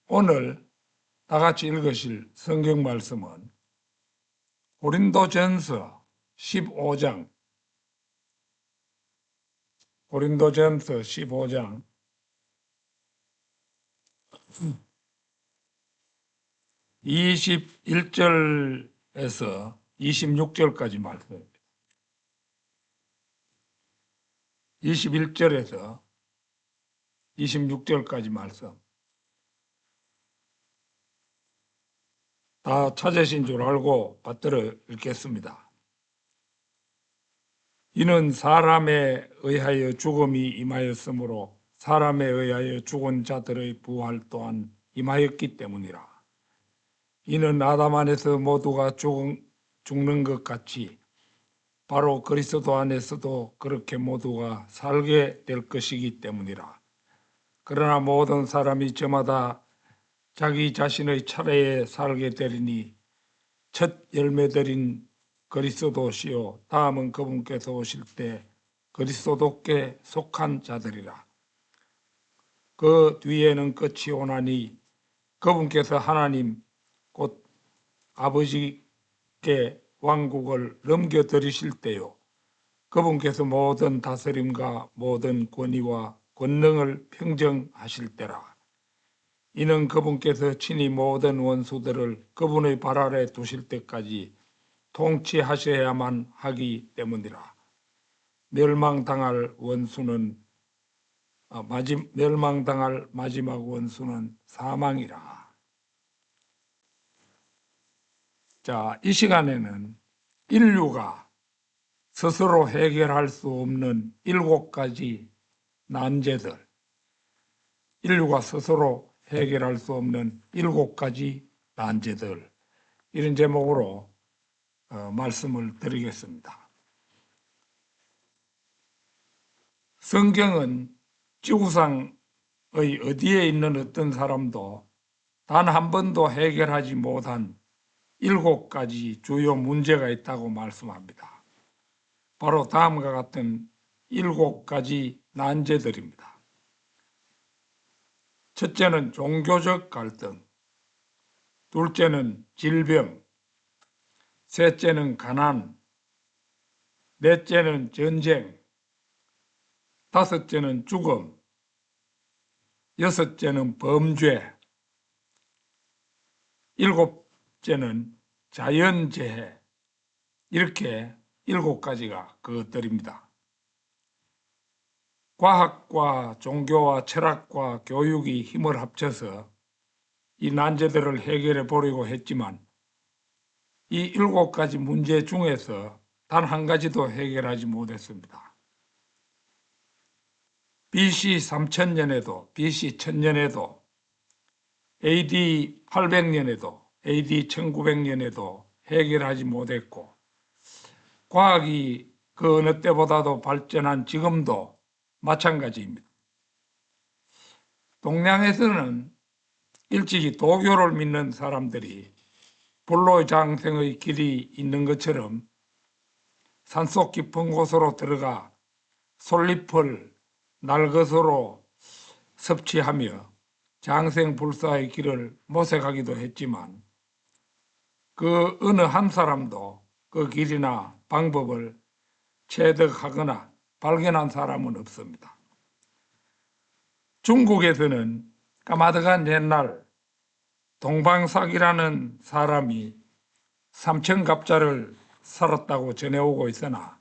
오늘 다 같이 읽으실 성경 말씀은 고린도전서 15장 21절에서 26절까지 말씀입니다. 21절에서 26절까지 말씀. 다 찾으신 줄 알고 받들어 읽겠습니다. 이는 사람에 의하여 죽음이 임하였으므로 사람에 의하여 죽은 자들의 부활 또한 임하였기 때문이라. 이는 아담 안에서 모두가 죽는 것 같이 바로 그리스도 안에서도 그렇게 모두가 살게 될 것이기 때문이라. 그러나 모든 사람이 저마다 자기 자신의 차례에 살게 되리니 첫 열매들인 그리스도시요 다음은 그분께서 오실 때 그리스도께 속한 자들이라. 그 뒤에는 끝이 오나니 그분께서 하나님 곧 아버지께 왕국을 넘겨드리실 때요 그분께서 모든 다스림과 모든 권위와 권능을 평정하실 때라. 이는 그분께서 친히 모든 원수들을 그분의 발 아래 두실 때까지 통치하셔야만 하기 때문이라. 멸망당할 마지막 원수는 사망이라. 자, 이 시간에는 인류가 스스로 해결할 수 없는 7가지 난제들, 인류가 스스로 해결할 수 없는 7가지 난제들, 이런 제목으로 말씀을 드리겠습니다. 성경은 지구상의 어디에 있는 어떤 사람도 단 한 번도 해결하지 못한 7가지 주요 문제가 있다고 말씀합니다. 바로 다음과 같은 7가지 난제들입니다. 첫째는 종교적 갈등, 둘째는 질병, 셋째는 가난, 넷째는 전쟁, 다섯째는 죽음, 여섯째는 범죄, 일곱째는 자연재해. 이렇게 7가지가 그것들입니다. 과학과 종교와 철학과 교육이 힘을 합쳐서 이 난제들을 해결해 보려고 했지만 이 7가지 문제 중에서 단 한 가지도 해결하지 못했습니다. BC 3000년에도 BC 1000년에도 AD 800년에도 AD 1900년에도 해결하지 못했고 과학이 그 어느 때보다도 발전한 지금도 마찬가지입니다. 동양에서는 일찍이 도교를 믿는 사람들이 불로장생의 길이 있는 것처럼 산속 깊은 곳으로 들어가 솔잎을 날것으로 섭취하며 장생불사의 길을 모색하기도 했지만 그 어느 한 사람도 그 길이나 방법을 체득하거나 발견한 사람은 없습니다. 중국에서는 까마득한 옛날 동방삭이라는 사람이 삼천갑자를 살았다고 전해오고 있으나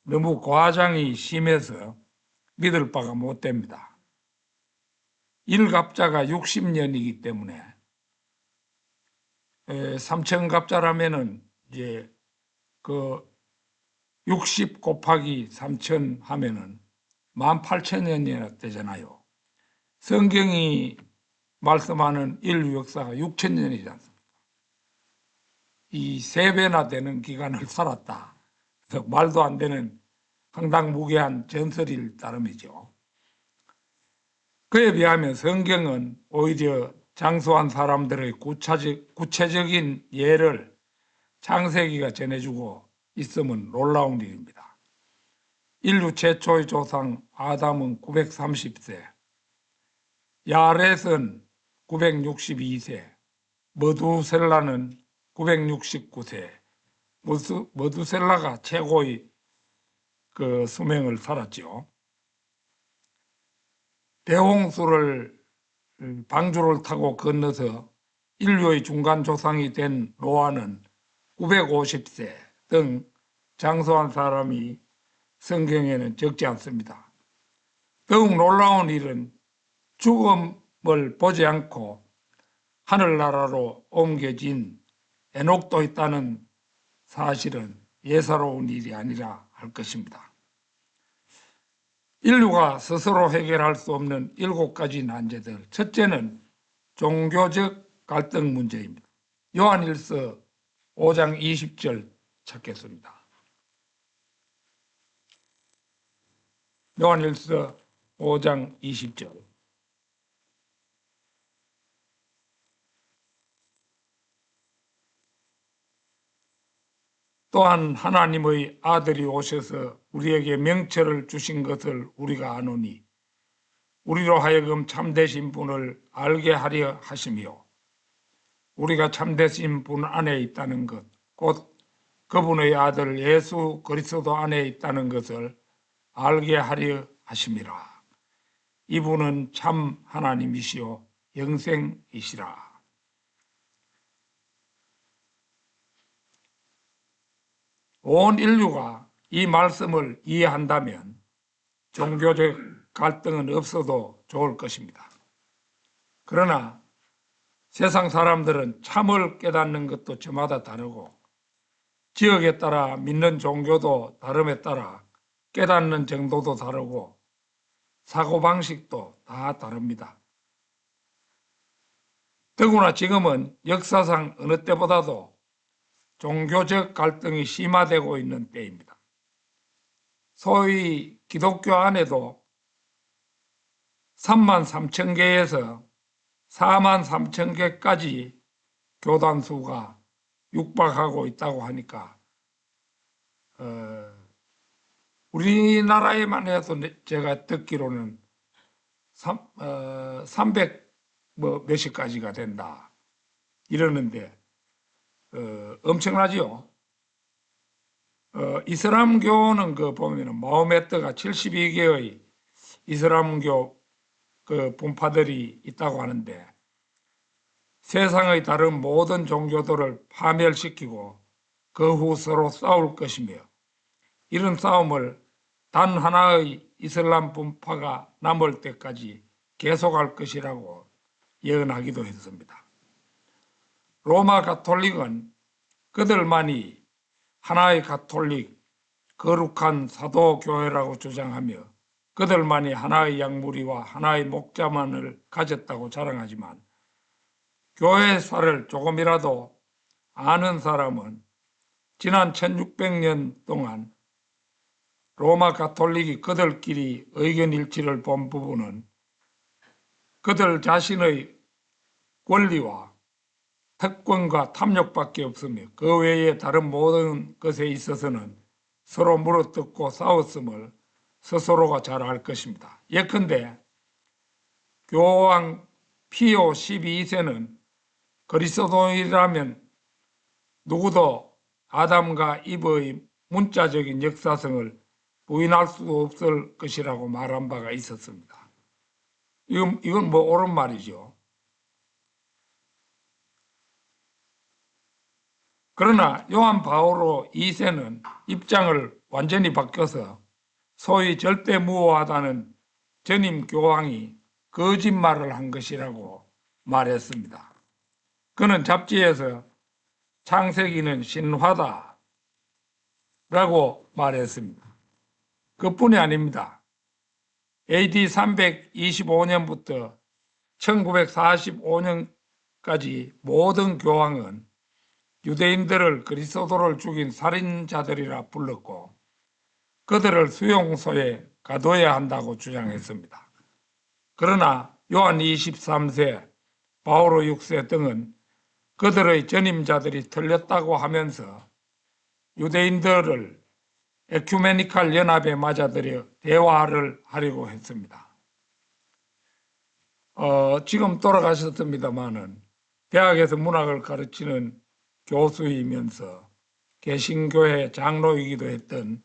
너무 과장이 심해서 믿을 바가 못 됩니다. 1갑자가 60년이기 때문에 삼천갑자라면은 이제 그 60 곱하기 3000 하면은 18,000년이나 되잖아요. 성경이 말씀하는 인류 역사가 6000년이지 않습니까? 이 3배나 되는 기간을 살았다. 말도 안 되는 황당무계한 전설일 따름이죠. 그에 비하면 성경은 오히려 장수한 사람들의 구체적인 예를 창세기가 전해주고 있으면 놀라운 일입니다. 인류 최초의 조상 아담은 930세, 야렛은 962세, 머두셀라는 969세, 머두셀라가 최고의 그 수명을 살았죠. 대홍수를 방주를 타고 건너서 인류의 중간 조상이 된 노아는 950세 등 장수한 사람이 성경에는 적지 않습니다. 더욱 놀라운 일은 죽음을 보지 않고 하늘나라로 옮겨진 에녹도 있다는 사실은 예사로운 일이 아니라 할 것입니다. 인류가 스스로 해결할 수 없는 7가지 난제들. 첫째는 종교적 갈등 문제입니다. 요한일서 5장 20절 찾겠습니다. 요한일서 5장 20절. 또한 하나님의 아들이 오셔서 우리에게 명철을 주신 것을 우리가 아노니 우리로 하여금 참되신 분을 알게 하려 하시며 우리가 참되신 분 안에 있다는 것, 곧 그분의 아들 예수 그리스도 안에 있다는 것을 알게 하려 하심이라. 이분은 참 하나님이시요 영생이시라. 온 인류가 이 말씀을 이해한다면 종교적 갈등은 없어도 좋을 것입니다. 그러나 세상 사람들은 참을 깨닫는 것도 저마다 다르고 지역에 따라 믿는 종교도 다름에 따라 깨닫는 정도도 다르고 사고방식도 다 다릅니다. 더구나 지금은 역사상 어느 때보다도 종교적 갈등이 심화되고 있는 때입니다. 소위 기독교 안에도 33,000개에서 43,000개까지 교단 수가 육박하고 있다고 하니까 우리나라에만 해도 제가 듣기로는 300 몇십 가지가 된다 이러는데 엄청나지요. 이슬람교는 그 보면은 마호메트가 72개의 이슬람교 그 분파들이 있다고 하는데 세상의 다른 모든 종교들을 파멸시키고 그 후 서로 싸울 것이며 이런 싸움을 단 하나의 이슬람 분파가 남을 때까지 계속할 것이라고 예언하기도 했습니다. 로마 가톨릭은 그들만이 하나의 가톨릭, 거룩한 사도교회라고 주장하며 그들만이 하나의 양무리와 하나의 목자만을 가졌다고 자랑하지만 교회사를 조금이라도 아는 사람은 지난 1600년 동안 로마 가톨릭이 그들끼리 의견 일치를 본 부분은 그들 자신의 권리와 특권과 탐욕밖에 없으며 그 외에 다른 모든 것에 있어서는 서로 물어뜯고 싸웠음을 스스로가 잘 알 것입니다. 예컨대 교황 피오 12세는 그리스도인이라면 누구도 아담과 이브의 문자적인 역사성을 부인할 수 없을 것이라고 말한 바가 있었습니다. 이건 뭐 옳은 말이죠. 그러나 요한 바오로 2세는 입장을 완전히 바뀌어서 소위 절대무효하다는 전임 교황이 거짓말을 한 것이라고 말했습니다. 그는 잡지에서 창세기는 신화다 라고 말했습니다. 그뿐이 아닙니다. AD 325년부터 1945년까지 모든 교황은 유대인들을 그리스도를 죽인 살인자들이라 불렀고 그들을 수용소에 가둬야 한다고 주장했습니다. 그러나 요한 23세, 바오로 6세 등은 그들의 전임자들이 틀렸다고 하면서 유대인들을 에큐메니칼 연합에 맞아들여 대화를 하려고 했습니다. 지금 돌아가셨습니다마는 대학에서 문학을 가르치는 교수이면서 개신교회 장로이기도 했던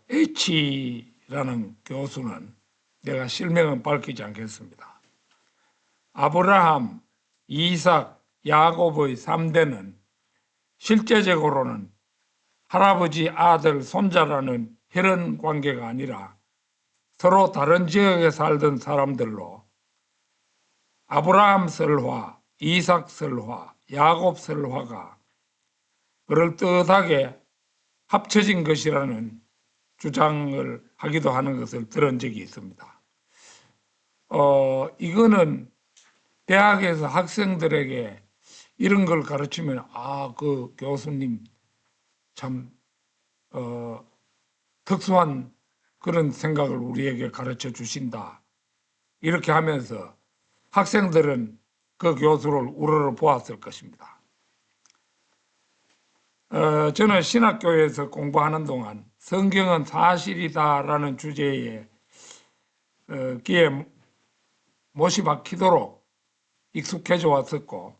H라는 교수는 내가 실명은 밝히지 않겠습니다. 아브라함, 이삭, 야곱의 3대는 실제적으로는 할아버지, 아들, 손자라는 혈연 관계가 아니라 서로 다른 지역에 살던 사람들로 아브라함 설화, 이삭 설화, 야곱 설화가 그럴듯하게 합쳐진 것이라는 주장을 하기도 하는 것을 들은 적이 있습니다. 이거는 대학에서 학생들에게 이런 걸 가르치면 그 교수님 참 특수한 그런 생각을 우리에게 가르쳐 주신다. 이렇게 하면서 학생들은 그 교수를 우러러 보았을 것입니다. 저는 신학교에서 공부하는 동안 성경은 사실이다라는 주제에 귀에 못이 박히도록 익숙해져 왔었고,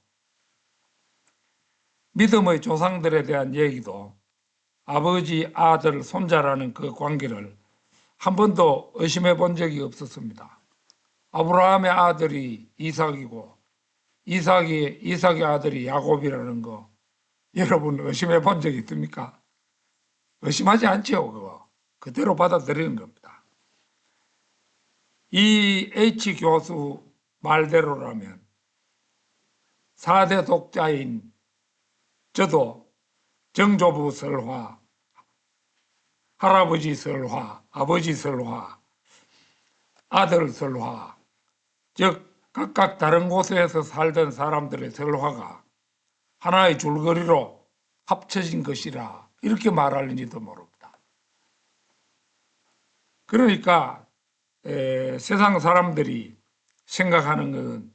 믿음의 조상들에 대한 얘기도 아버지, 아들, 손자라는 그 관계를 한 번도 의심해 본 적이 없었습니다. 아브라함의 아들이 이삭이고 이삭의 아들이 야곱이라는 거 여러분 의심해 본 적이 있습니까? 의심하지 않죠. 그거 그대로 받아들이는 겁니다. 이 H 교수 말대로라면 4대 독자인 저도 정조부 설화, 할아버지 설화, 아버지 설화, 아들 설화, 즉 각각 다른 곳에서 살던 사람들의 설화가 하나의 줄거리로 합쳐진 것이라 이렇게 말할지도 모릅니다. 그러니까 세상 사람들이 생각하는 것은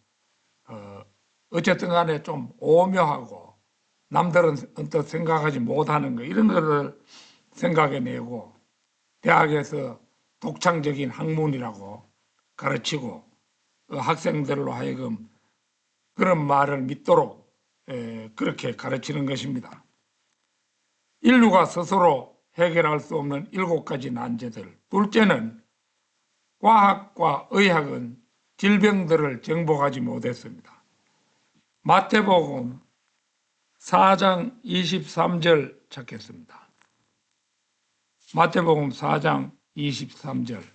어쨌든 간에 좀 오묘하고 남들은 언뜻 생각하지 못하는 거 이런 것을 생각해내고 대학에서 독창적인 학문이라고 가르치고 학생들로 하여금 그런 말을 믿도록 그렇게 가르치는 것입니다. 인류가 스스로 해결할 수 없는 7가지 난제들. 둘째는 과학과 의학은 질병들을 정복하지 못했습니다. 마태복음 4장 23절 찾겠습니다. 마태복음 4장 23절.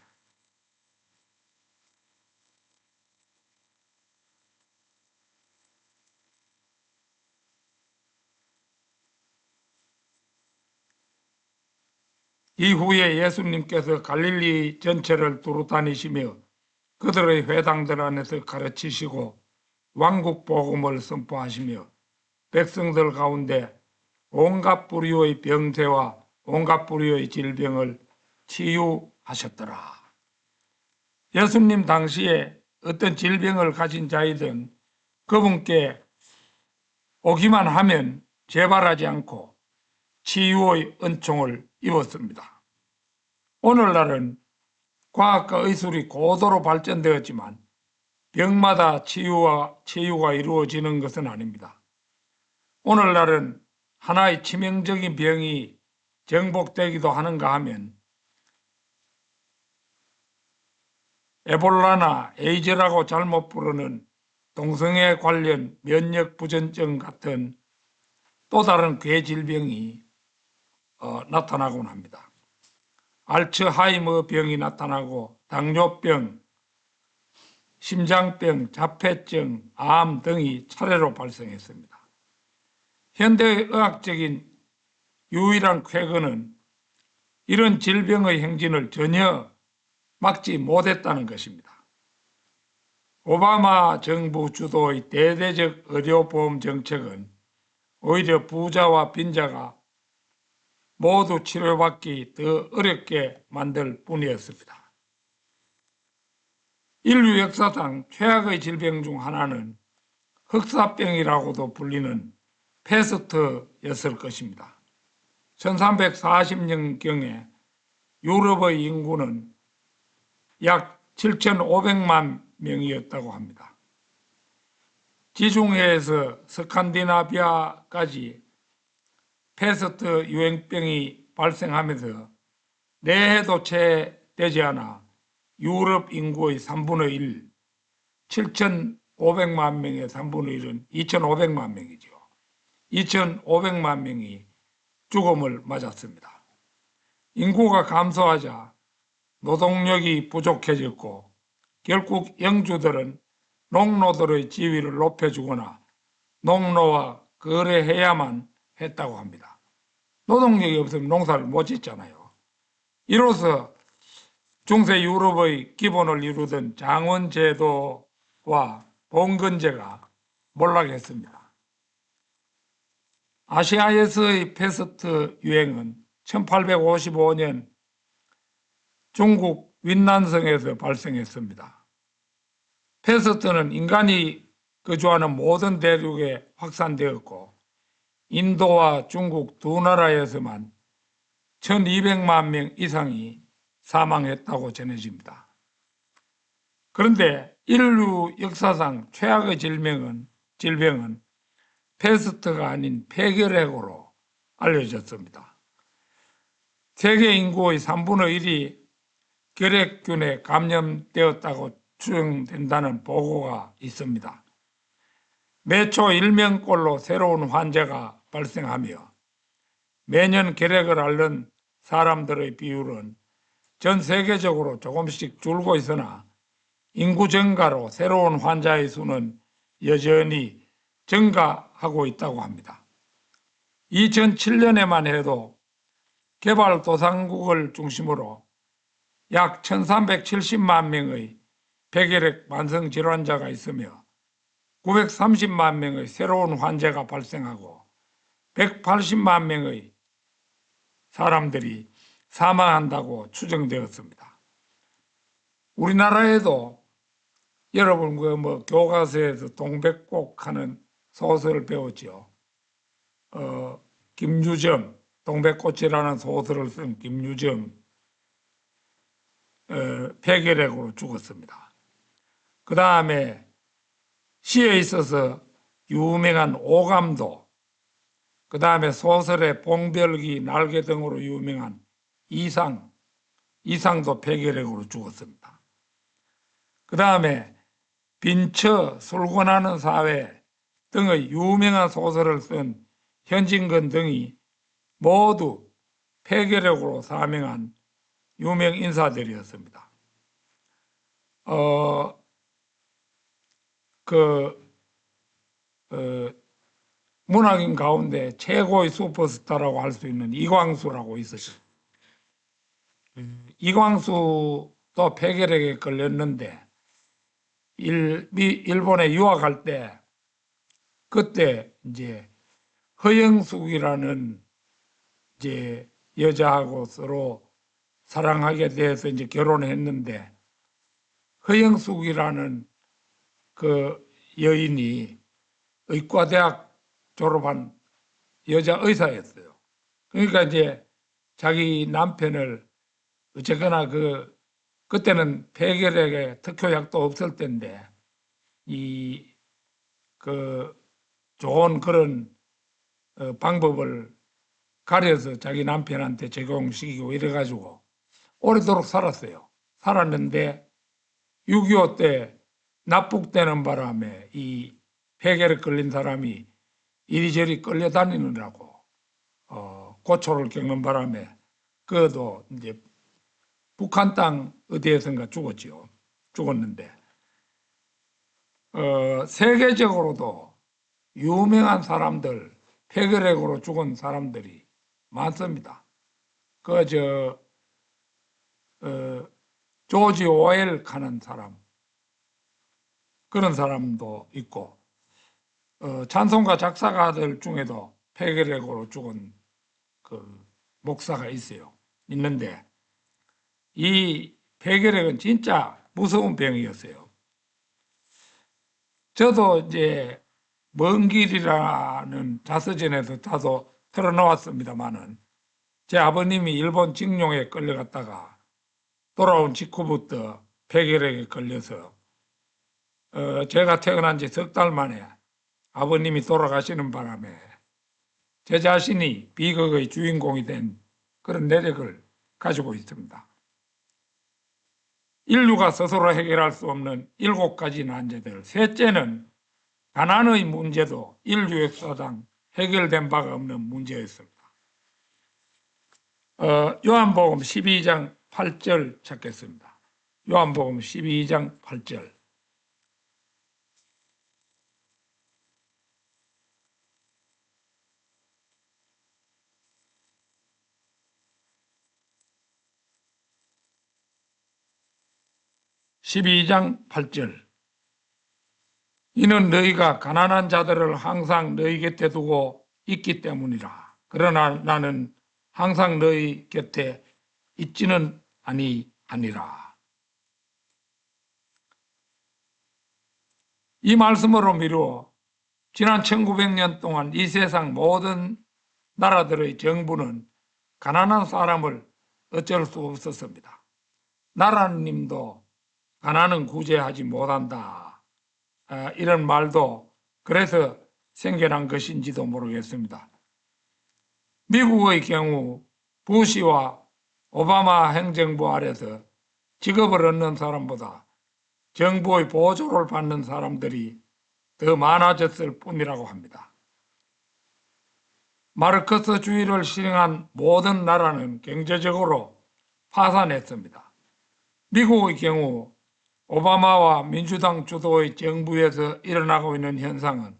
이후에 예수님께서 갈릴리 전체를 두루 다니시며 그들의 회당들 안에서 가르치시고 왕국 복음을 선포하시며 백성들 가운데 온갖 부류의 병세와 온갖 부류의 질병을 치유하셨더라. 예수님 당시에 어떤 질병을 가진 자이든 그분께 오기만 하면 재발하지 않고 치유의 은총을 입었습니다. 오늘날은 과학과 의술이 고도로 발전되었지만 병마다 치유가 이루어지는 것은 아닙니다. 오늘날은 하나의 치명적인 병이 정복되기도 하는가 하면 에볼라나 에이즈라고 잘못 부르는 동성애 관련 면역 부전증 같은 또 다른 괴질병이 나타나곤 합니다. 알츠하이머 병이 나타나고 당뇨병, 심장병, 자폐증, 암 등이 차례로 발생했습니다. 현대의학적인 유일한 쾌거는 이런 질병의 행진을 전혀 막지 못했다는 것입니다. 오바마 정부 주도의 대대적 의료보험 정책은 오히려 부자와 빈자가 모두 치료받기 더 어렵게 만들 뿐이었습니다. 인류 역사상 최악의 질병 중 하나는 흑사병이라고도 불리는 패스트였을 것입니다. 1340년경에 유럽의 인구는 약 7,500만 명이었다고 합니다. 지중해에서 스칸디나비아까지 패스트 유행병이 발생하면서 내해도 채 되지 않아 유럽 인구의 3분의 1, 7,500만 명의 3분의 1은 2,500만 명이죠. 2,500만 명이 죽음을 맞았습니다. 인구가 감소하자 노동력이 부족해졌고 결국 영주들은 농노들의 지위를 높여주거나 농노와 거래해야만 했다고 합니다. 노동력이 없으면 농사를 못 짓잖아요. 이로써 중세 유럽의 기본을 이루던 장원제도와 봉건제가 몰락했습니다. 아시아에서의 패스트 유행은 1855년 중국 윈난성에서 발생했습니다. 패스트는 인간이 거주하는 모든 대륙에 확산되었고 인도와 중국 두 나라에서만 1200만 명 이상이 사망했다고 전해집니다. 그런데 인류 역사상 최악의 질병은 패스트가 아닌 폐결핵으로 알려졌습니다. 세계 인구의 3분의 1이 결핵균에 감염되었다고 추정된다는 보고가 있습니다. 매초 1명꼴로 새로운 환자가 발생하며 매년 결핵을 앓는 사람들의 비율은 전 세계적으로 조금씩 줄고 있으나 인구 증가로 새로운 환자의 수는 여전히 증가하고 있다고 합니다. 2007년에만 해도 개발도상국을 중심으로 약 1370만 명의 폐결핵 만성 질환자가 있으며 930만 명의 새로운 환자가 발생하고 180만 명의 사람들이 사망한다고 추정되었습니다. 우리나라에도 여러분 교과서에서 동백꽃 하는 소설을 배웠죠. 김유정, 동백꽃이라는 소설을 쓴 김유정 폐결핵으로 죽었습니다. 그 다음에 시에 있어서 유명한 오감도, 그 다음에 소설의 봉별기, 날개 등으로 유명한 이상도 폐결핵으로 죽었습니다. 그 다음에 빈처, 술권하는 사회 등의 유명한 소설을 쓴 현진건 등이 모두 폐결핵으로 사망한 유명 인사들이었습니다. 문학인 가운데 최고의 슈퍼스타라고 할 수 있는 이광수라고 있었어요. 이광수도 폐결핵에 걸렸는데 일본에 유학할 때 그때 이제 허영숙이라는 이제 여자하고 서로 사랑하게 돼서 이제 결혼했는데 허영숙이라는 그 여인이 의과대학 졸업한 여자 의사였어요. 그러니까 이제 자기 남편을 어쨌거나 그때는 폐결핵에 특효약도 없을 때인데 좋은 그런 방법을 가려서 자기 남편한테 제공시키고 이래가지고 오래도록 살았어요. 살았는데 6.25 때 납북되는 바람에 이 폐결핵 걸린 사람이 이리저리 끌려다니느라고 고초를 겪는 바람에 그도 이제 북한 땅 어디에선가 죽었는데 세계적으로도 유명한 사람들, 폐결핵으로 죽은 사람들이 많습니다. 조지 오웰 하는 사람, 그런 사람도 있고, 찬송가 작사가들 중에도 폐결핵으로 죽은 그 목사가 있는데, 이 폐결핵은 진짜 무서운 병이었어요. 저도 이제 먼 길이라는 자서전에서 다소 털어놓았습니다만은 제 아버님이 일본 징용에 끌려갔다가 돌아온 직후부터 폐결핵에 걸려서 제가 태어난 지 석 달 만에 아버님이 돌아가시는 바람에 제 자신이 비극의 주인공이 된 그런 내력을 가지고 있습니다. 인류가 스스로 해결할 수 없는 7가지 난제들. 셋째는 가난의 문제도 인류 역사상 해결된 바가 없는 문제였습니다. 요한복음 12장 8절 찾겠습니다. 요한복음 12장 8절. (12장 8절) 이는 너희가 가난한 자들을 항상 너희 곁에 두고 있기 때문이라. 그러나 나는 항상 너희 곁에 있지는 아니하니라. 이 말씀으로 미루어 지난 1900년 동안 이 세상 모든 나라들의 정부는 가난한 사람을 어쩔 수 없었습니다. 나라님도 가난은 구제하지 못한다. 이런 말도 그래서 생겨난 것인지도 모르겠습니다. 미국의 경우 부시와 오바마 행정부 아래서 직업을 얻는 사람보다 정부의 보조를 받는 사람들이 더 많아졌을 뿐이라고 합니다. 마르크스주의를 실행한 모든 나라는 경제적으로 파산했습니다. 미국의 경우 오바마와 민주당 주도의 정부에서 일어나고 있는 현상은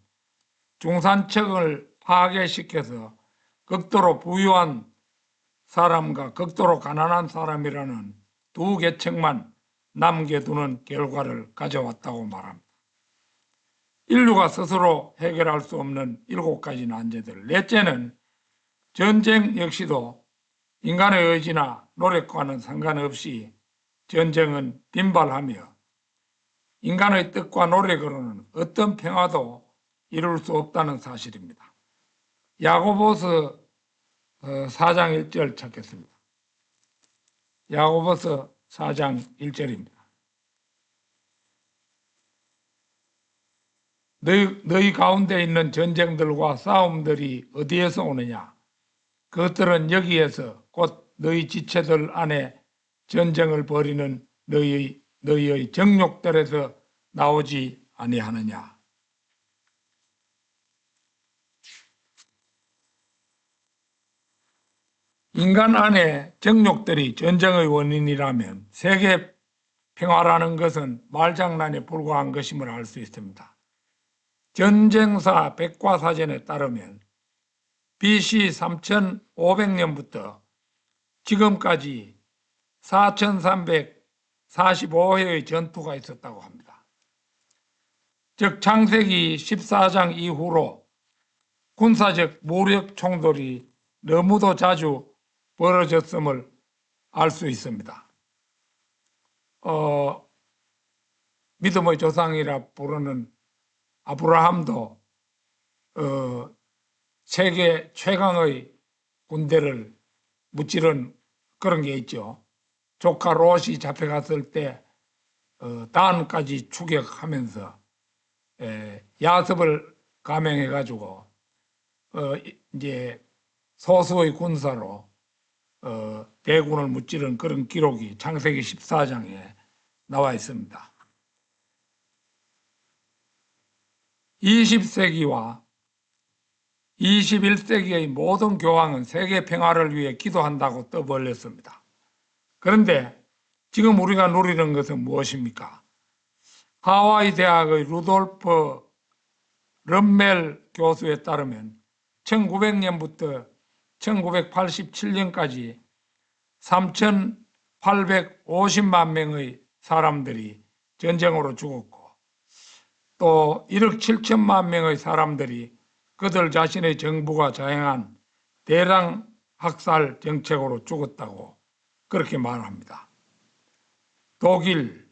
중산층을 파괴시켜서 극도로 부유한 사람과 극도로 가난한 사람이라는 두 계층만 남겨두는 결과를 가져왔다고 말합니다. 인류가 스스로 해결할 수 없는 7가지 난제들. 넷째는 전쟁 역시도 인간의 의지나 노력과는 상관없이 전쟁은 빈발하며 인간의 뜻과 노력으로는 어떤 평화도 이룰 수 없다는 사실입니다. 야고보서 4장 1절 찾겠습니다. 야고보서 4장 1절입니다. 너희 가운데 있는 전쟁들과 싸움들이 어디에서 오느냐? 그것들은 여기에서 곧 너희 지체들 안에 전쟁을 벌이는 너희의 정욕들에서 나오지 아니하느냐? 인간 안에 정욕들이 전쟁의 원인이라면 세계 평화라는 것은 말장난에 불과한 것임을 알 수 있습니다. 전쟁사 백과사전에 따르면 BC 3500년부터 지금까지 4345회의 전투가 있었다고 합니다. 즉 창세기 14장 이후로 군사적 무력 충돌이 너무도 자주 벌어졌음을 알 수 있습니다. 믿음의 조상이라 부르는 아브라함도 세계 최강의 군대를 무찌른 그런 게 있죠. 조카 롯이 잡혀갔을 때 단까지 추격하면서 야습을 감행해가지고 이제 소수의 군사로 대군을 무찌른 그런 기록이 창세기 14장에 나와 있습니다. 20세기와 21세기의 모든 교황은 세계 평화를 위해 기도한다고 떠벌렸습니다. 그런데 지금 우리가 누리는 것은 무엇입니까? 하와이 대학의 루돌프 럼멜 교수에 따르면 1900년부터 1987년까지 3,850만 명의 사람들이 전쟁으로 죽었고 또 1억 7천만 명의 사람들이 그들 자신의 정부가 자행한 대량 학살 정책으로 죽었다고 그렇게 말합니다. 독일은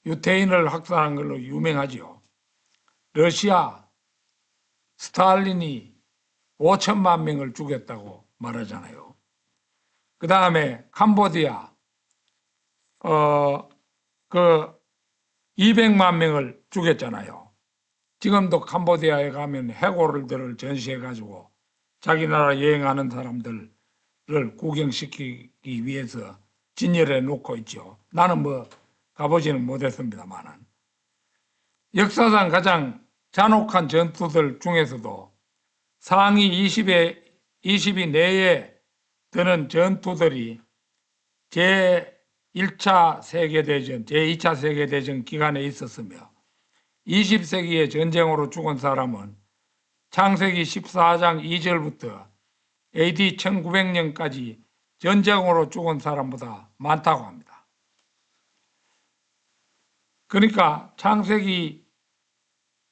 유태인을 학살한 걸로 유명하지요. 러시아, 스탈린이 5천만 명을 죽였다고 말하잖아요. 그 다음에 캄보디아, 200만 명을 죽였잖아요. 지금도 캄보디아에 가면 해골들을 전시해가지고 자기 나라 여행하는 사람들을 구경시키기 위해서 진열해 놓고 있죠. 나는 뭐 가보지는 못했습니다만은. 역사상 가장 잔혹한 전투들 중에서도 상위 20위 내에 드는 전투들이 제1차 세계대전, 제2차 세계대전 기간에 있었으며 20세기의 전쟁으로 죽은 사람은 창세기 14장 2절부터 AD 1900년까지 전쟁으로 죽은 사람보다 많다고 합니다. 그러니까 창세기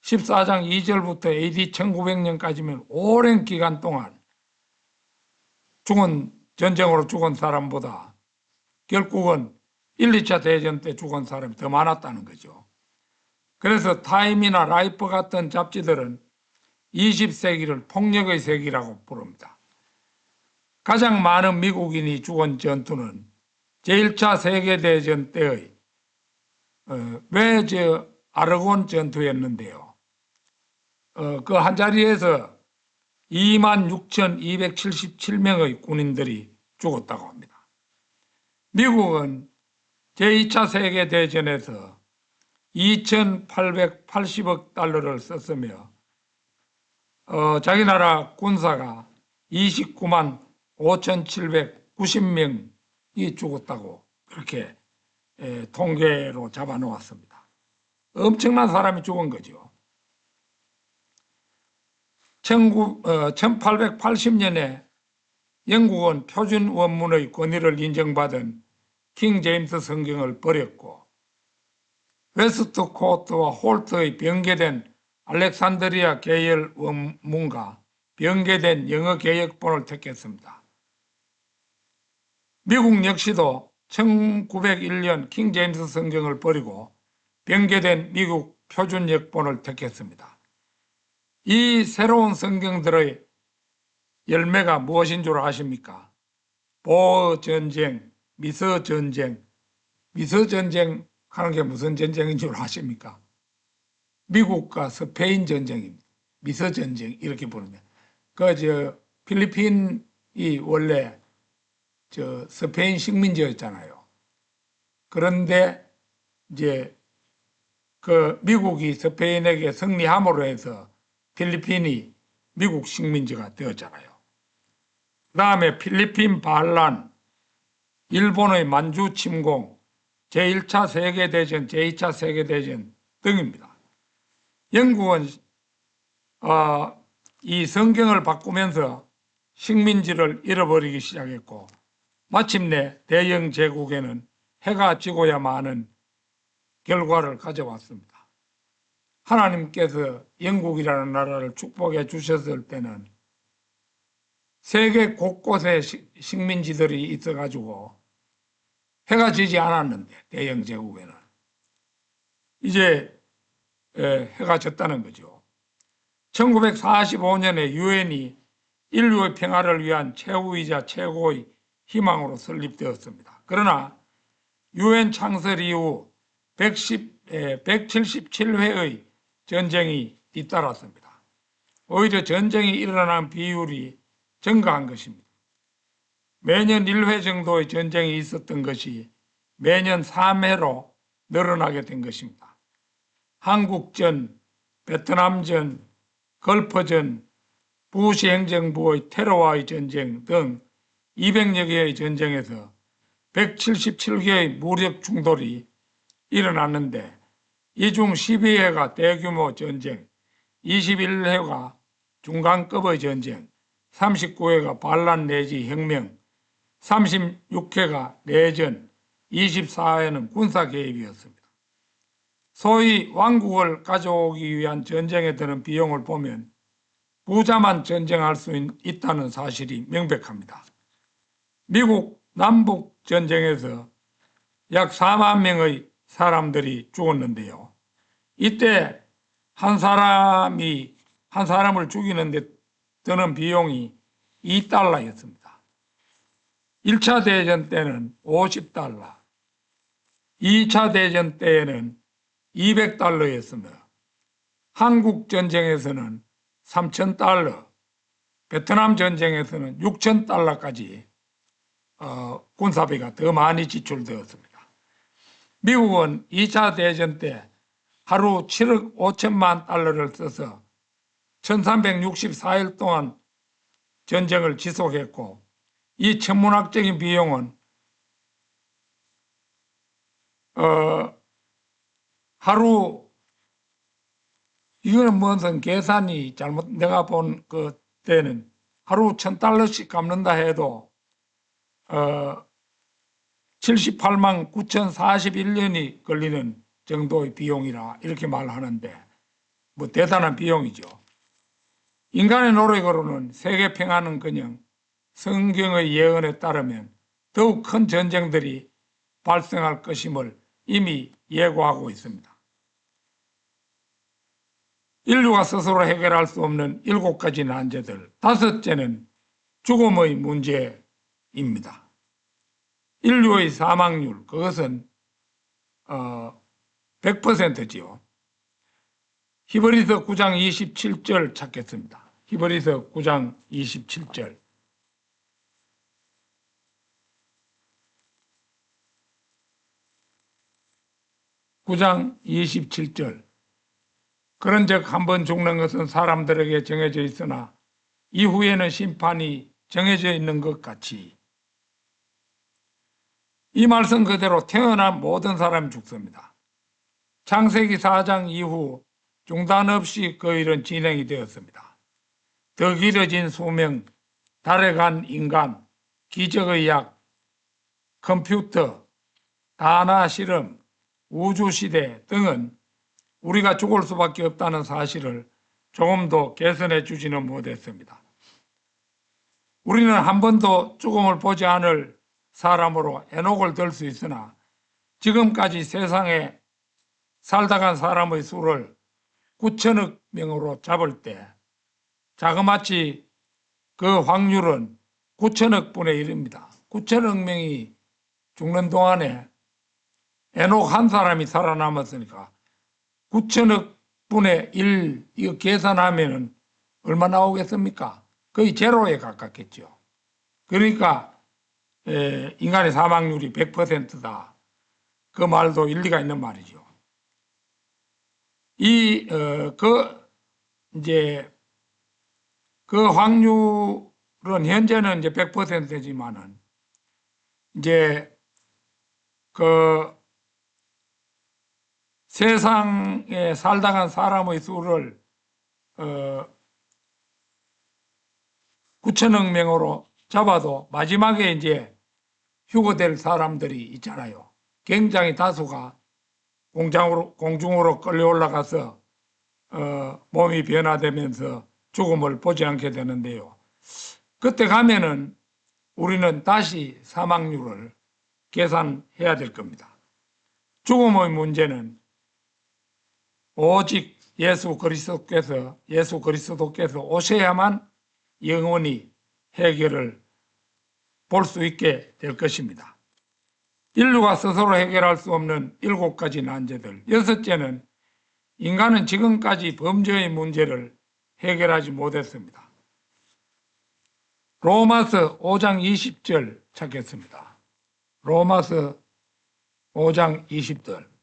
14장 2절부터 AD 1900년까지면 오랜 기간 동안 전쟁으로 죽은 사람보다 결국은 1, 2차 대전 때 죽은 사람이 더 많았다는 거죠. 그래서 타임이나 라이프 같은 잡지들은 20세기를 폭력의 세기라고 부릅니다. 가장 많은 미국인이 죽은 전투는 제1차 세계대전 때의 아르곤 전투였는데요. 그 한자리에서 26,277명의 군인들이 죽었다고 합니다. 미국은 제2차 세계대전에서 2,880억 달러를 썼으며 자기 나라 군사가 29만 5,790명이 죽었다고 그렇게 통계로 잡아놓았습니다. 엄청난 사람이 죽은 거죠. 1880년에 영국은 표준 원문의 권위를 인정받은 킹 제임스 성경을 버렸고 웨스트코트와 홀트의 변개된 알렉산드리아 계열 원문과 변개된 영어 개역본을 택했습니다. 미국 역시도 1901년 킹 제임스 성경을 버리고 변개된 미국 표준 역본을 택했습니다. 이 새로운 성경들의 열매가 무엇인 줄 아십니까? 보어전쟁, 미서전쟁. 미서전쟁 하는 게 무슨 전쟁인 줄 아십니까? 미국과 스페인 전쟁입니다. 미서전쟁 이렇게 부릅니다. 필리핀이 원래 스페인 식민지였잖아요. 그런데 이제 미국이 스페인에게 승리함으로 해서 필리핀이 미국 식민지가 되었잖아요. 그 다음에 필리핀 반란, 일본의 만주 침공, 제1차 세계대전, 제2차 세계대전 등입니다. 영국은 이 성경을 바꾸면서 식민지를 잃어버리기 시작했고 마침내 대영 제국에는 해가 지고야만 하는 결과를 가져왔습니다. 하나님께서 영국이라는 나라를 축복해 주셨을 때는 세계 곳곳에 식민지들이 있어가지고 해가 지지 않았는데 대영 제국에는 이제 해가 졌다는 거죠. 1945년에 유엔이 인류의 평화를 위한 최후이자 최고의 희망으로 설립되었습니다. 그러나 유엔 창설 이후 177회의 전쟁이 뒤따랐습니다. 오히려 전쟁이 일어나는 비율이 증가한 것입니다. 매년 1회 정도의 전쟁이 있었던 것이 매년 3회로 늘어나게 된 것입니다. 한국전, 베트남전, 걸프전, 부시 행정부의 테러와의 전쟁 등 200여 개의 전쟁에서 177개의 무력 충돌이 일어났는데 이 중 12회가 대규모 전쟁, 21회가 중간급의 전쟁, 39회가 반란 내지 혁명, 36회가 내전, 24회는 군사 개입이었습니다. 소위 왕국을 가져오기 위한 전쟁에 드는 비용을 보면 부자만 전쟁할 수 있다는 사실이 명백합니다. 미국 남북 전쟁에서 약 4만 명의 사람들이 죽었는데요. 이때 한 사람을 죽이는데 드는 비용이 $2였습니다. 1차 대전 때는 $50, 2차 대전 때에는 $200였으며 한국 전쟁에서는 $3,000, 베트남 전쟁에서는 $6,000까지 군사비가 더 많이 지출되었습니다. 미국은 2차 대전 때 하루 7억 5천만 달러를 써서 1364일 동안 전쟁을 지속했고, 이 천문학적인 비용은 하루, 이거는 무슨 계산이 잘못, 내가 본 그때는 하루 $1,000씩 갚는다 해도 78만 9,041년이 걸리는 정도의 비용이라 이렇게 말하는데, 뭐 대단한 비용이죠. 인간의 노력으로는 세계 평화는커녕 성경의 예언에 따르면 더욱 큰 전쟁들이 발생할 것임을 이미 예고하고 있습니다. 인류가 스스로 해결할 수 없는 7가지 난제들, 5째는 죽음의 문제입니다. 인류의 사망률, 그것은 100%지요. 히브리서 9장 27절 찾겠습니다. 히브리서 9장 27절. (9장 27절) 그런즉 한 번 죽는 것은 사람들에게 정해져 있으나 이후에는 심판이 정해져 있는 것 같이. 이 말씀 그대로 태어난 모든 사람이 죽습니다. 창세기 4장 이후 중단 없이 그 일은 진행이 되었습니다. 더 길어진 수명, 달에 간 인간, 기적의학, 컴퓨터, 다나 실험, 우주시대 등은 우리가 죽을 수밖에 없다는 사실을 조금도 개선해 주지는 못했습니다. 우리는 한 번도 죽음을 보지 않을 사람으로 에녹을 들 수 있으나 지금까지 세상에 살다 간 사람의 수를 9천억 명으로 잡을 때 자그마치 그 확률은 9천억 분의 1입니다. 9천억 명이 죽는 동안에 에녹 한 사람이 살아남았으니까 9천억 분의 1 이거 계산하면 얼마 나오겠습니까? 거의 제로에 가깝겠죠. 그러니까 인간의 사망률이 100%다. 그 말도 일리가 있는 말이죠. 그 확률은 현재는 이제 100%지만은 이제 그 세상에 살다 간 사람의 수를 9천억 명으로 잡아도 마지막에 이제 휴거될 사람들이 있잖아요. 굉장히 다수가 공중으로 끌려 올라가서 몸이 변화되면서 죽음을 보지 않게 되는데요. 그때 가면은 우리는 다시 사망률을 계산해야 될 겁니다. 죽음의 문제는 오직 예수 그리스도께서 오셔야만 영원히 해결을 볼 수 있게 될 것입니다. 인류가 스스로 해결할 수 없는 7가지 난제들. 6째는 인간은 지금까지 범죄의 문제를 해결하지 못했습니다. 로마서 5장 20절 찾겠습니다. 로마서 5장 20절.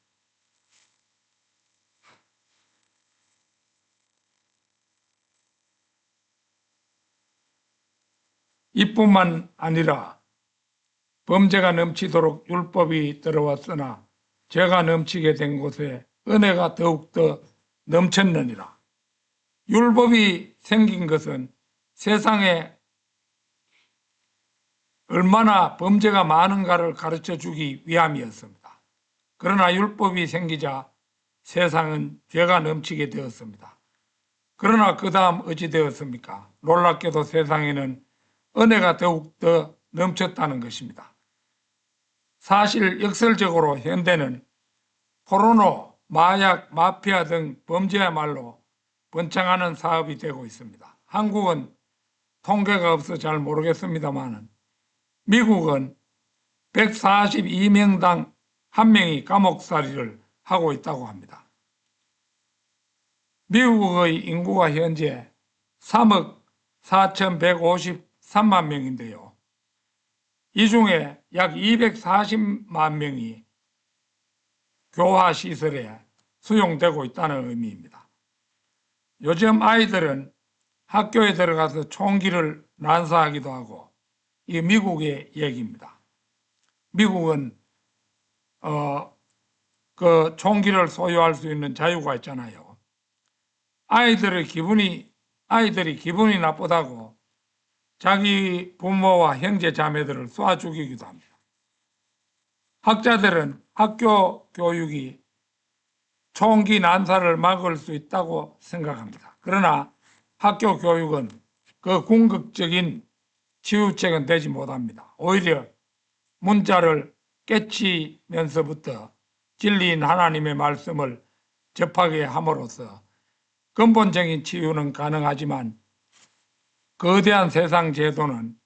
이뿐만 아니라 범죄가 넘치도록 율법이 들어왔으나 죄가 넘치게 된 곳에 은혜가 더욱더 넘쳤느니라. 율법이 생긴 것은 세상에 얼마나 범죄가 많은가를 가르쳐 주기 위함이었습니다. 그러나 율법이 생기자 세상은 죄가 넘치게 되었습니다. 그러나 그 다음 어찌 되었습니까? 놀랍게도 세상에는 은혜가 더욱더 넘쳤다는 것입니다. 사실 역설적으로 현대는 포르노, 마약, 마피아 등 범죄야말로 번창하는 사업이 되고 있습니다. 한국은 통계가 없어 잘 모르겠습니다만 미국은 142명당 1명이 감옥살이를 하고 있다고 합니다. 미국의 인구가 현재 3억 4,153만 명인데요. 이 중에 약 240만 명이 교화시설에 수용되고 있다는 의미입니다. 요즘 아이들은 학교에 들어가서 총기를 난사하기도 하고, 이게 미국의 얘기입니다. 미국은 그 총기를 소유할 수 있는 자유가 있잖아요. 아이들이 기분이 나쁘다고 자기 부모와 형제 자매들을 쏴 죽이기도 합니다. 학자들은 학교 교육이 총기 난사를 막을 수 있다고 생각합니다. 그러나 학교 교육은 그 궁극적인 치유책은 되지 못합니다. 오히려 문자를 깨치면서부터 진리인 하나님의 말씀을 접하게 함으로써 근본적인 치유는 가능하지만 거대한 세상 제도는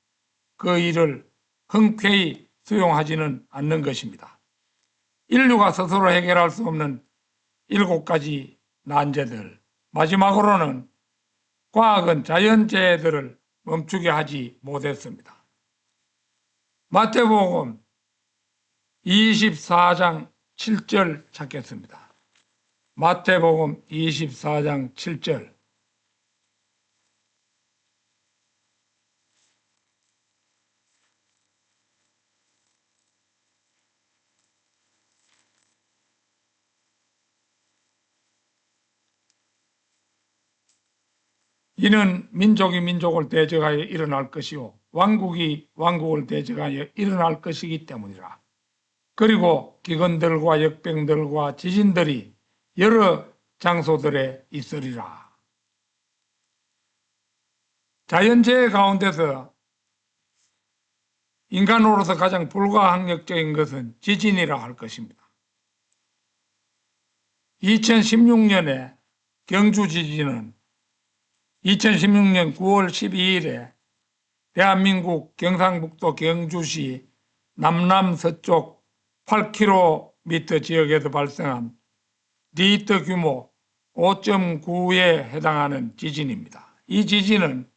그 일을 흔쾌히 수용하지는 않는 것입니다. 인류가 스스로 해결할 수 없는 7가지 난제들, 마지막으로는 과학은 자연재해들을 멈추게 하지 못했습니다. 마태복음 24장 7절 찾겠습니다. 마태복음 24장 7절. 이는 민족이 민족을 대적하여 일어날 것이요 왕국이 왕국을 대적하여 일어날 것이기 때문이라. 그리고 기근들과 역병들과 지진들이 여러 장소들에 있으리라. 자연재해 가운데서 인간으로서 가장 불가항력적인 것은 지진이라 할 것입니다. 2016년에 경주 지진은 2016년 9월 12일에 대한민국 경상북도 경주시 남남서쪽 8km 지역에서 발생한 리히터 규모 5.9에 해당하는 지진입니다. 이 지진은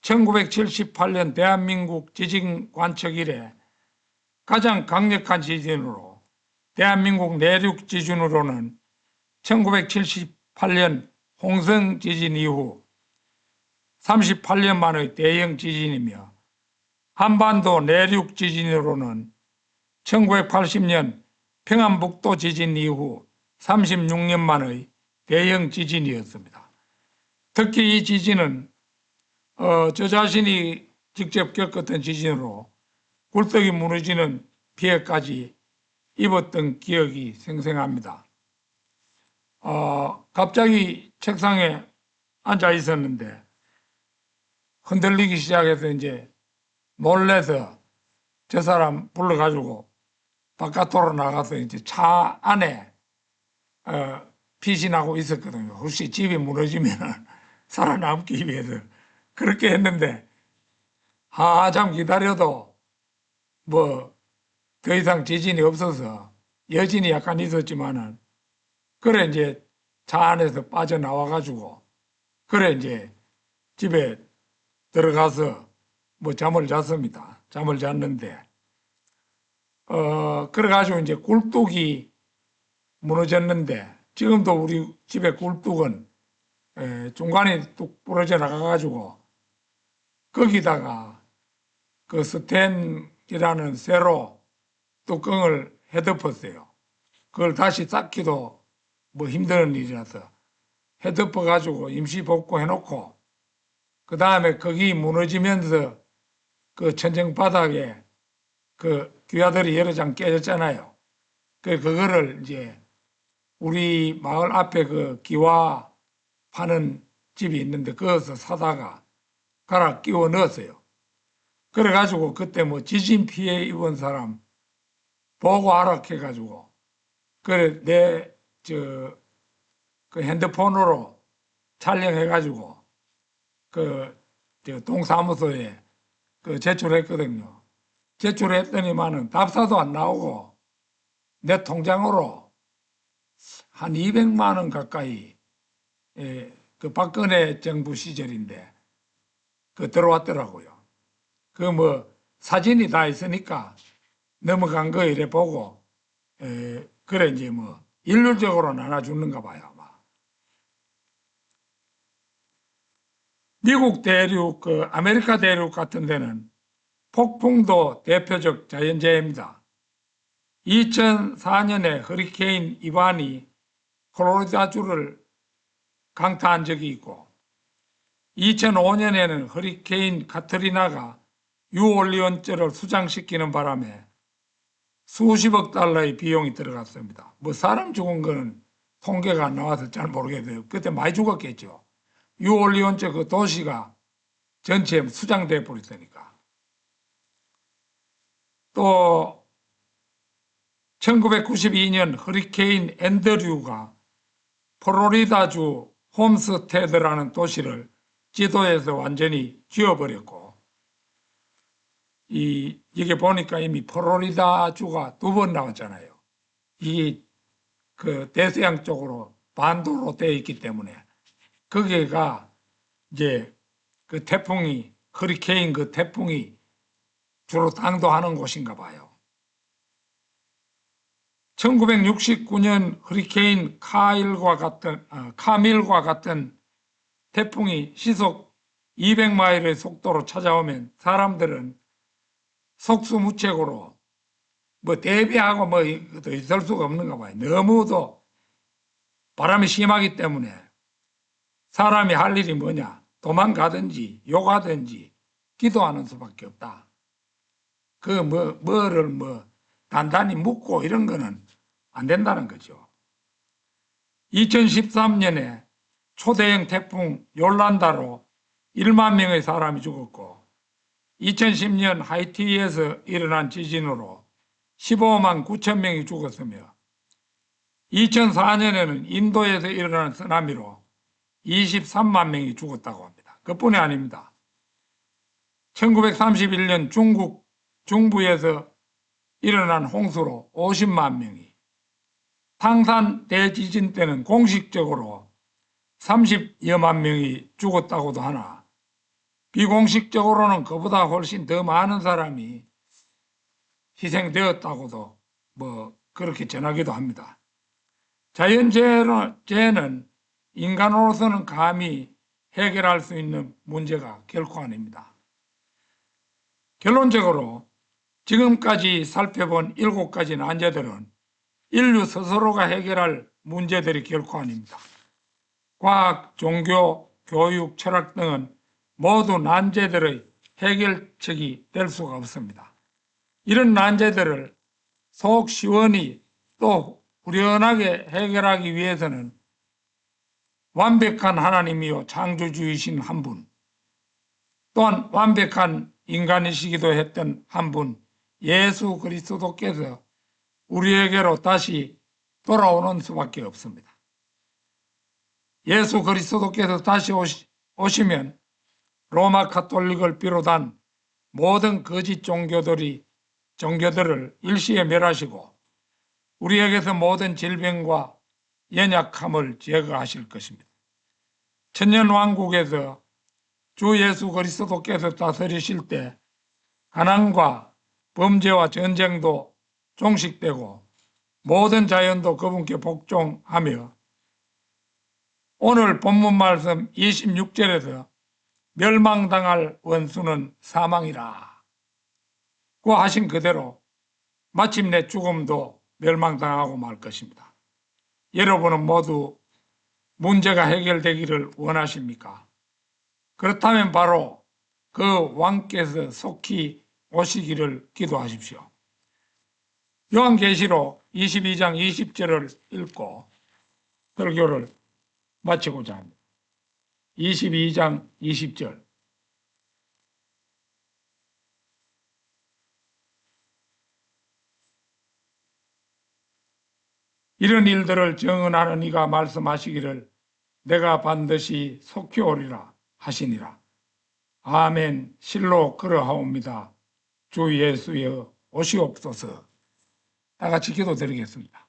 1978년 대한민국 지진 관측 이래 가장 강력한 지진으로 대한민국 내륙 지진으로는 1978년 홍성 지진 이후 38년 만의 대형 지진이며 한반도 내륙 지진으로는 1980년 평안북도 지진 이후 36년 만의 대형 지진이었습니다. 특히 이 지진은 저 자신이 직접 겪었던 지진으로 굴뚝이 무너지는 피해까지 입었던 기억이 생생합니다. 갑자기 책상에 앉아 있었는데 흔들리기 시작해서 이제 놀래서 저 사람 불러가지고 바깥으로 나가서 이제 차 안에 피신하고 있었거든요. 혹시 집이 무너지면 살아남기 위해서 그렇게 했는데 한참 기다려도 뭐 더 이상 지진이 없어서 여진이 약간 있었지만은 그래 이제 차 안에서 빠져나와가지고 그래 이제 집에 들어가서 뭐 잠을 잤습니다. 잠을 잤는데 그래가지고 이제 굴뚝이 무너졌는데 지금도 우리 집에 굴뚝은 중간에 뚝 부러져 나가가지고 거기다가 그 스텐이라는 쇠로 뚜껑을 헤덮었어요. 그걸 다시 쌓기도 뭐 힘든 일이라서 헤덮어가지고 임시 복구해놓고 그 다음에 거기 무너지면서 그 천정 바닥에 그 귀하들이 여러 장 깨졌잖아요. 그거를 이제 우리 마을 앞에 그 기와 파는 집이 있는데 거기서 사다가 갈아 끼워 넣었어요. 그래가지고 그때 뭐 지진 피해 입은 사람 보고 알아해가지고 그래 그 핸드폰으로 촬영해가지고 저 동사무소에 그 제출했거든요. 제출했더니만은 답사도 안 나오고 내 통장으로 한 200만 원 가까이 그 박근혜 정부 시절인데 그 들어왔더라고요. 그 뭐 사진이 다 있으니까 넘어간 거 이래 보고 그래 이제 뭐 일률적으로 나눠주는가 봐요 아마. 미국 대륙 그 아메리카 대륙 같은 데는 폭풍도 대표적 자연재해입니다. 2004년에 허리케인 이반이 플로리다주를 강타한 적이 있고 2005년에는 허리케인 카트리나가 뉴올리언즈를 수장시키는 바람에 수십억 달러의 비용이 들어갔습니다. 뭐 사람 죽은 거는 통계가 안 나와서 잘 모르겠어요. 그때 많이 죽었겠죠. 뉴올리언즈 그 도시가 전체에 수장돼 버렸으니까. 또 1992년 허리케인 앤드류가 플로리다주 홈스테드라는 도시를 지도에서 완전히 지워버렸고 이게 보니까 이미 플로리다주가 2번 나왔잖아요. 이게 그 대서양 쪽으로 반도로 되어 있기 때문에 거기가 이제 그 태풍이 허리케인 그 태풍이 주로 당도하는 곳인가 봐요. 1969년 허리케인 카밀과 같은 태풍이 시속 200마일의 속도로 찾아오면 사람들은 속수무책으로 뭐 대비하고 뭐 있을 수가 없는가 봐요. 너무도 바람이 심하기 때문에 사람이 할 일이 뭐냐? 도망가든지 욕하든지 기도하는 수밖에 없다. 뭐를 단단히 묻고 이런 거는 안 된다는 거죠. 2013년에 초대형 태풍 요란다로 1만 명의 사람이 죽었고 2010년 하이티에서 일어난 지진으로 15만 9천 명이 죽었으며 2004년에는 인도에서 일어난 쓰나미로 23만 명이 죽었다고 합니다. 그뿐이 아닙니다. 1931년 중국 중부에서 일어난 홍수로 50만 명이,唐山 대지진 때는 공식적으로 30여만 명이 죽었다고도 하나 비공식적으로는 그보다 훨씬 더 많은 사람이 희생되었다고도 뭐 그렇게 전하기도 합니다. 자연재해는 인간으로서는 감히 해결할 수 있는 문제가 결코 아닙니다. 결론적으로 지금까지 살펴본 7가지 난제들은 인류 스스로가 해결할 문제들이 결코 아닙니다. 과학, 종교, 교육, 철학 등은 모두 난제들의 해결책이 될 수가 없습니다. 이런 난제들을 속 시원히 또 후련하게 해결하기 위해서는 완벽한 하나님이요 창조주이신 한 분, 또한 완벽한 인간이시기도 했던 한 분, 예수 그리스도께서 우리에게로 다시 돌아오는 수밖에 없습니다. 예수 그리스도께서 다시 오시면 로마 카톨릭을 비롯한 모든 거짓 종교들을 일시에 멸하시고 우리에게서 모든 질병과 연약함을 제거하실 것입니다. 천년왕국에서 주 예수 그리스도께서 다스리실 때 가난과 범죄와 전쟁도 종식되고 모든 자연도 그분께 복종하며 오늘 본문 말씀 26절에서 멸망당할 원수는 사망이라 고 하신 그대로 마침내 죽음도 멸망당하고 말 것입니다. 여러분은 모두 문제가 해결되기를 원하십니까? 그렇다면 바로 그 왕께서 속히 오시기를 기도하십시오. 요한계시록 22장 20절을 읽고 설교를 마치고자 합니다. 22장 20절. 이런 일들을 정언하는 이가 말씀하시기를 내가 반드시 속히 오리라 하시니라. 아멘. 실로 그러하옵니다. 주 예수여 오시옵소서. 다 같이 기도드리겠습니다.